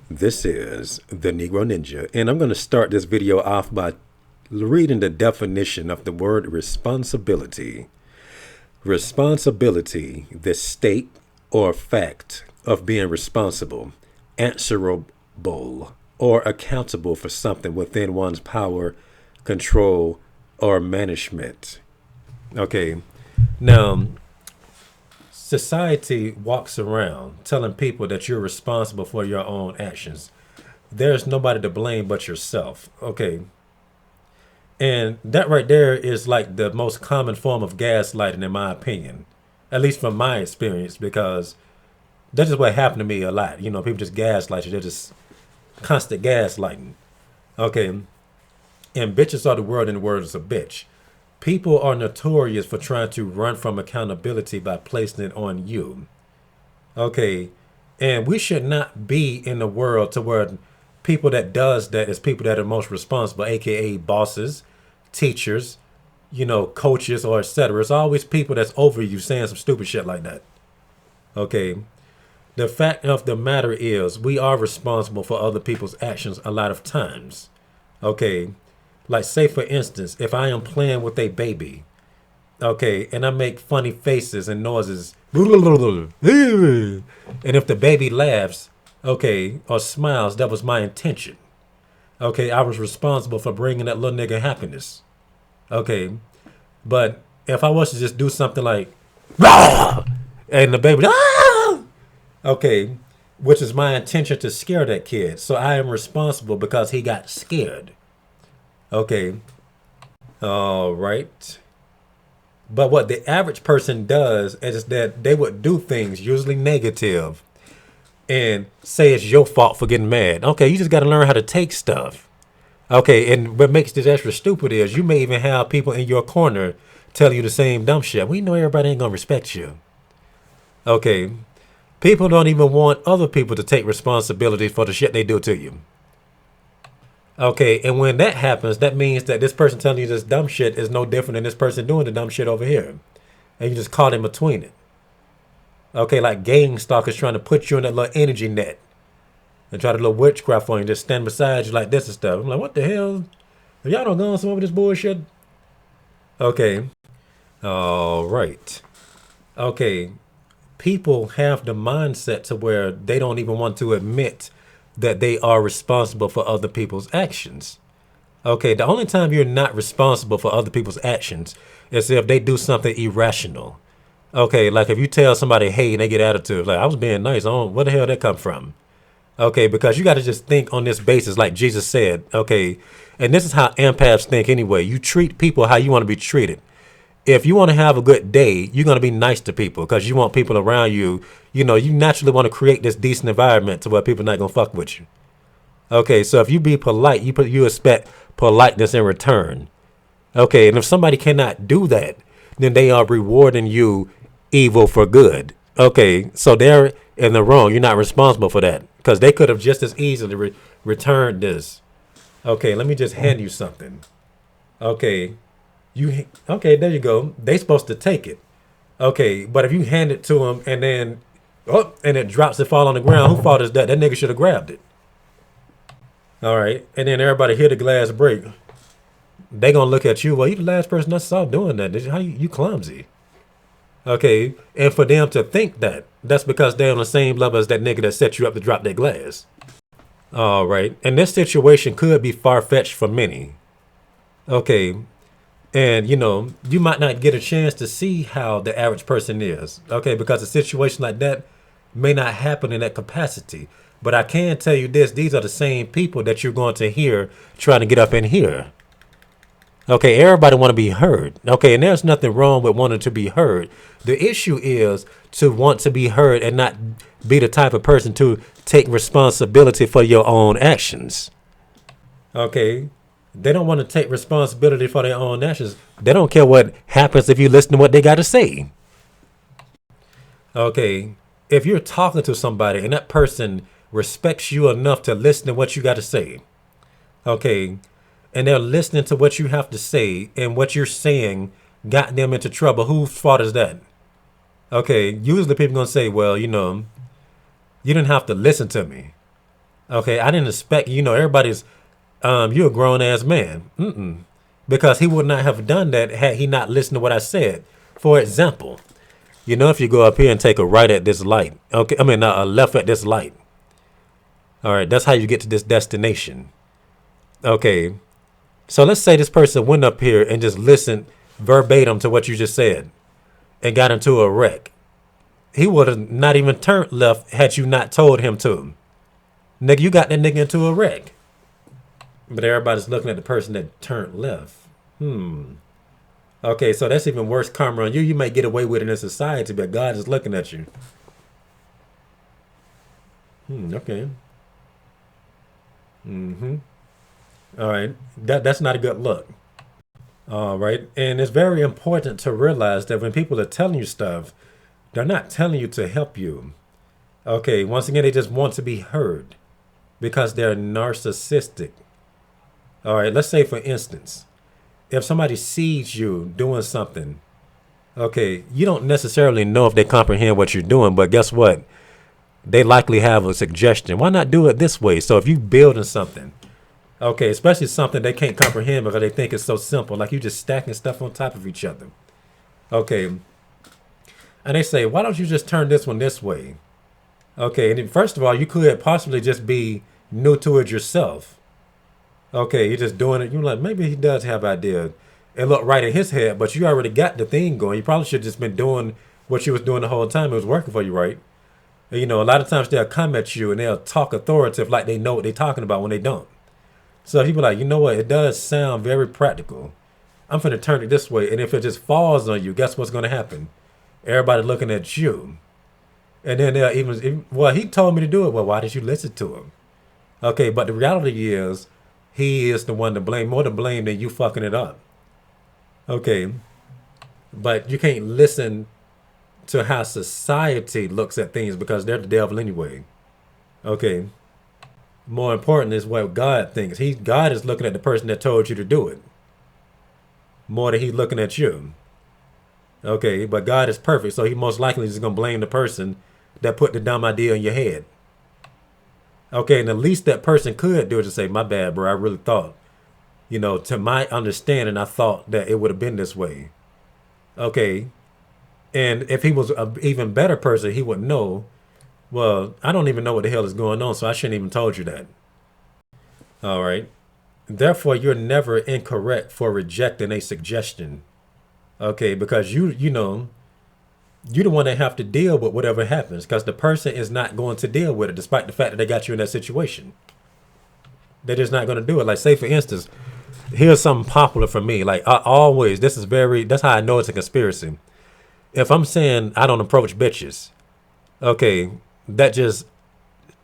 This is the Negro Ninja, and I'm going to start this video off by reading the definition of the word responsibility. Responsibility, the state or fact of being responsible, answerable, or accountable for something within one's power, control, or management. Okay, now society walks around telling people that you're responsible for your own actions. There's nobody to blame but yourself. Okay. And that right there is like the most common form of gaslighting, in my opinion, at least from my experience, because that's just what happened to me a lot. You know, people just gaslight you. They're just constant gaslighting. Okay. And bitches are the word in the words of bitch. People are notorious for trying to run from accountability by placing it on you. Okay. And we should not be in the world to where people that does that is people that are most responsible, aka bosses, teachers, coaches, or etc. It's always people that's over you saying some stupid shit like that. Okay. The fact of the matter is we are responsible for other people's actions a lot of times. Okay. Like, say, for instance, if I am playing with a baby, okay, and I make funny faces and noises, and if the baby laughs, okay, or smiles, that was my intention. Okay, I was responsible for bringing that little nigga happiness. Okay, but if I was to just do something like, and the baby, okay, which is my intention to scare that kid, so I am responsible because he got scared. Okay. All right. But what the average person does is that they would do things, usually negative, and say it's your fault for getting mad. Okay, you just got to learn how to take stuff. Okay, and what makes this extra stupid is you may even have people in your corner tell you the same dumb shit. We know everybody ain't going to respect you. Okay. People don't even want other people to take responsibility for the shit they do to you. Okay, and when that happens, that means that this person telling you this dumb shit is no different than this person doing the dumb shit over here. And you just caught in between it. Okay, like gang stalkers trying to put you in that little energy net and try to little witchcraft on you, just stand beside you like this and stuff. I'm like, what the hell? Have y'all don't gone somewhere with this bullshit? Okay. All right. Okay. People have the mindset to where they don't even want to admit that they are responsible for other people's actions. Okay, the only time you're not responsible for other people's actions is if they do something irrational. Okay, like if you tell somebody, hey, and they get attitude, like I was being nice, where the hell that come from? Okay, because you got to just think on this basis, like Jesus said, okay, and this is how empaths think anyway. You treat people how you want to be treated. If you want to have a good day, you're going to be nice to people because you want people around you. You naturally want to create this decent environment to where people are not going to fuck with you. Okay, so if you be polite, you expect politeness in return. Okay, and if somebody cannot do that, then they are rewarding you evil for good. Okay, so they're in the wrong. You're not responsible for that because they could have just as easily returned this. Okay, let me just hand you something. Okay. Okay, there you go. They supposed to take it. Okay, but if you hand it to them and then and it drops and fall on the ground, who fault is that? That nigga should have grabbed it. All right, and then everybody hear the glass break. They gonna look at you. Well, you the last person I saw doing that. How you clumsy? Okay, and for them to think that's because they're on the same level as that nigga that set you up to drop that glass. All right, and this situation could be far-fetched for many. Okay. And, you might not get a chance to see how the average person is, okay, because a situation like that may not happen in that capacity. But I can tell you this, these are the same people that you're going to hear trying to get up in here. Okay, everybody want to be heard. Okay, and there's nothing wrong with wanting to be heard. The issue is to want to be heard and not be the type of person to take responsibility for your own actions. Okay. They don't want to take responsibility for their own actions. They don't care what happens if you listen to what they got to say. Okay, if you're talking to somebody and that person respects you enough to listen to what you got to say, okay, and they're listening to what you have to say and what you're saying got them into trouble, whose fault is that? Okay, usually people going to say, well, you didn't have to listen to me. Okay, I didn't expect, everybody's, you're a grown ass man. Mm-mm. Because he would not have done that had he not listened to what I said. For example, if you go up here and take a right at this light, okay, I mean, a left at this light. All right, that's how you get to this destination. Okay, so let's say this person went up here and just listened verbatim to what you just said and got into a wreck. He would have not even turned left had you not told him to. Nigga, you got that nigga into a wreck. But everybody's looking at the person that turned left. Okay, so that's even worse karma on you. You might get away with it in society, but God is looking at you. Okay. All right. That's not a good look. All right. And it's very important to realize that when people are telling you stuff, they're not telling you to help you. Okay. Once again, they just want to be heard because they're narcissistic. All right. Let's say, for instance, if somebody sees you doing something, okay, you don't necessarily know if they comprehend what you're doing, but guess what? They likely have a suggestion. Why not do it this way? So if you building something, okay, especially something they can't comprehend because they think it's so simple, like you just stacking stuff on top of each other. Okay, and they say, why don't you just turn this one this way? Okay, and then first of all, you could possibly just be new to it yourself. Okay, you're just doing it. You're like, maybe he does have idea. It looked right in his head, but you already got the thing going. You probably should have just been doing what you was doing the whole time. It was working for you, right? And, a lot of times they'll come at you and they'll talk authoritative like they know what they're talking about when they don't. So people are like, you know what? It does sound very practical. I'm finna turn it this way, and if it just falls on you, guess what's gonna happen? Everybody looking at you, and then they'll well, he told me to do it. Well, why did you listen to him? Okay, but the reality is, he is the one to blame, more to blame than you fucking it up. Okay, but you can't listen to how society looks at things because they're the devil anyway. Okay, more important is what God thinks. God is looking at the person that told you to do it more than he's looking at you. Okay, but God is perfect, so he most likely is gonna blame the person that put the dumb idea in your head. Okay, and the least that person could do is to say, "My bad, bro. I really thought, to my understanding, I thought that it would have been this way." Okay, and if he was an even better person, he would know. Well, I don't even know what the hell is going on, so I shouldn't even told you that. All right. Therefore, you're never incorrect for rejecting a suggestion. Okay, because you're the one that have to deal with whatever happens because the person is not going to deal with it despite the fact that they got you in that situation. They're just not going to do it. Like, say, for instance, here's something popular for me. Like, I always, that's how I know it's a conspiracy. If I'm saying I don't approach bitches, okay, that just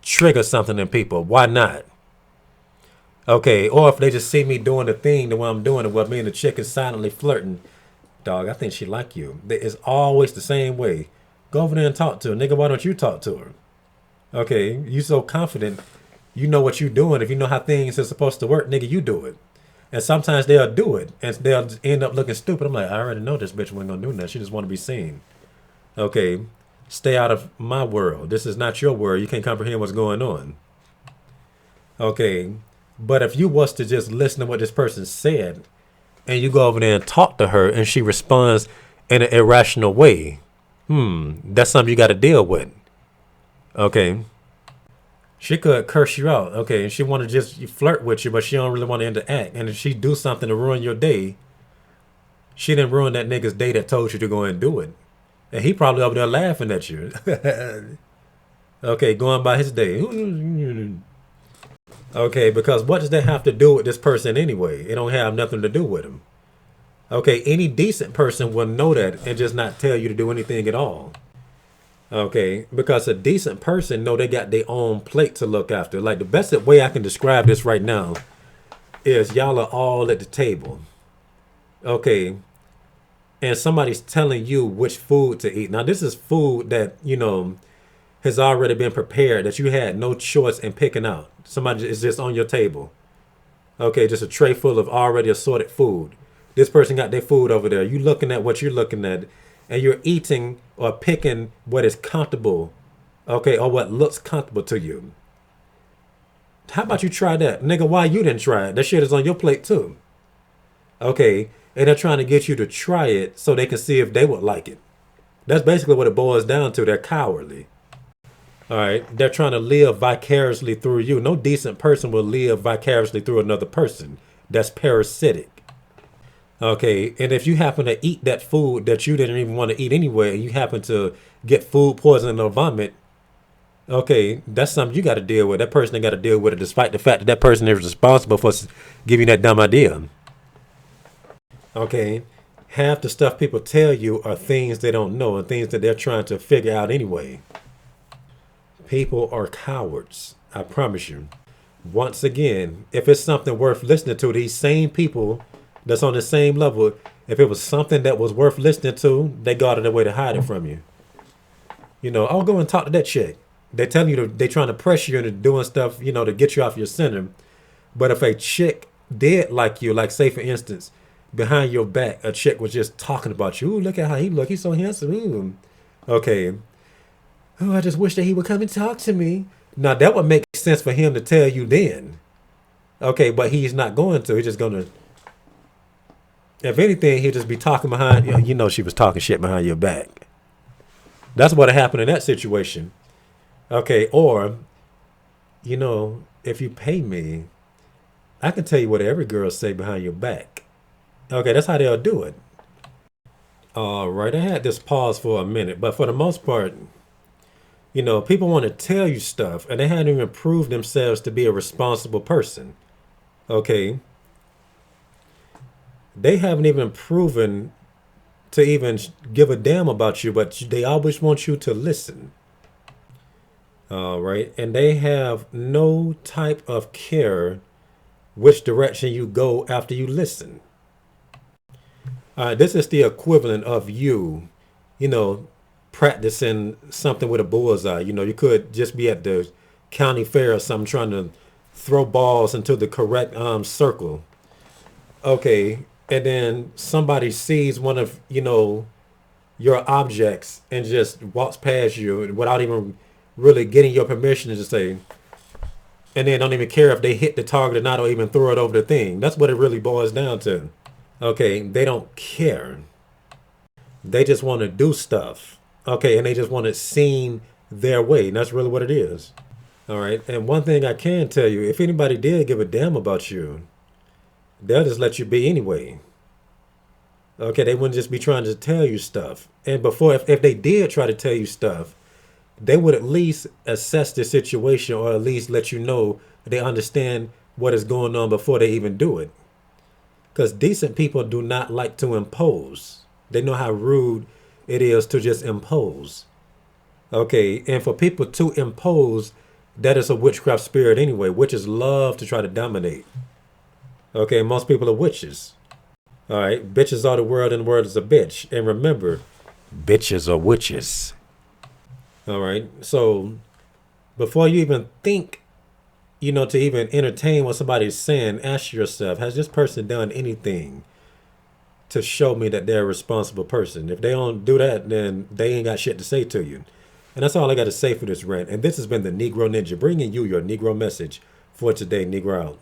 triggers something in people. Why not? Okay, or if they just see me doing the thing the way I'm doing it, where me and the chick is silently flirting, dog, I think she like you. It's always the same way. Go over there and talk to her. Nigga, why don't you talk to her? Okay, you so confident. You know what you doing. If you know how things are supposed to work, nigga, you do it. And sometimes they'll do it. And they'll end up looking stupid. I'm like, I already know this bitch wasn't going to do nothing. She just want to be seen. Okay, stay out of my world. This is not your world. You can't comprehend what's going on. Okay, but if you was to just listen to what this person said and you go over there and talk to her and she responds in an irrational way, that's something you got to deal with. Okay, she could curse you out. Okay, and she want to just flirt with you, but she don't really want to interact. And if she do something to ruin your day, she didn't ruin that nigga's day that told you to go and do it. And he probably over there laughing at you. Okay, going by his day. Okay, because what does that have to do with this person anyway? It don't have nothing to do with him. Okay, any decent person will know that and just not tell you to do anything at all. Okay, because a decent person know they got their own plate to look after. Like, the best way I can describe this right now is y'all are all at the table. Okay, and somebody's telling you which food to eat. Now, this is food that, has already been prepared, that you had no choice in picking out. Somebody is just on your table. Okay, just a tray full of already assorted food. This person got their food over there. You looking at what you're looking at, and you're eating or picking what is comfortable, okay, or what looks comfortable to you. How about you try that? Nigga, why you didn't try it? That shit is on your plate too. Okay. And they're trying to get you to try it so they can see if they would like it. That's basically what it boils down to. They're cowardly. All right. They're trying to live vicariously through you. No decent person will live vicariously through another person. That's parasitic. Okay. And if you happen to eat that food that you didn't even want to eat anyway, and you happen to get food poisoning or vomit, okay, that's something you got to deal with. That person ain't got to deal with it, despite the fact that that person is responsible for giving you that dumb idea. Okay. Half the stuff people tell you are things they don't know and things that they're trying to figure out anyway. People are cowards. I promise you. Once again, if it's something worth listening to, these same people that's on the same level, if it was something that was worth listening to, they go out of their way to hide it from you. I'll go and talk to that chick. They're telling you they're trying to pressure you into doing stuff, to get you off your center. But if a chick did like you, like say for instance, behind your back, a chick was just talking about you. Ooh, look at how he look. He's so handsome. Ooh. Okay. Oh, I just wish that he would come and talk to me. Now that would make sense for him to tell you then. Okay, but he's not going to. He's just gonna. If anything, he'll just be talking behind. She was talking shit behind your back. That's what happened in that situation. Okay, or, if you pay me, I can tell you what every girl say behind your back. Okay, that's how they'll do it. All right, I had this pause for a minute, but for the most part, people want to tell you stuff and they haven't even proved themselves to be a responsible person. Okay. They haven't even proven to even give a damn about you, but they always want you to listen. All right. And they have no type of care which direction you go after you listen. All right. This is the equivalent of you, practicing something with a bullseye. You could just be at the county fair or something trying to throw balls into the correct circle. Okay. And then somebody sees one of, your objects and just walks past you without even really getting your permission to just say, and then don't even care if they hit the target or not or even throw it over the thing. That's what it really boils down to. Okay. They don't care. They just want to do stuff. Okay. And they just want it seen their way. And that's really what it is. All right. And one thing I can tell you, if anybody did give a damn about you, they'll just let you be anyway. Okay, they wouldn't just be trying to tell you stuff. And before, if they did try to tell you stuff, they would at least assess the situation or at least let you know they understand what is going on before they even do it. Because decent people do not like to impose. They know how rude it is to just impose. Okay, and for people to impose, that is a witchcraft spirit anyway. Witches love to try to dominate. Okay, most people are witches. All right, bitches are the world and the world is a bitch. And remember, bitches are witches. All right, so before you even think, to even entertain what somebody's saying, ask yourself, has this person done anything to show me that they're a responsible person? If they don't do that, then they ain't got shit to say to you. And that's all I got to say for this rant. And this has been the Negro Ninja, bringing you your Negro message for today. Negro out.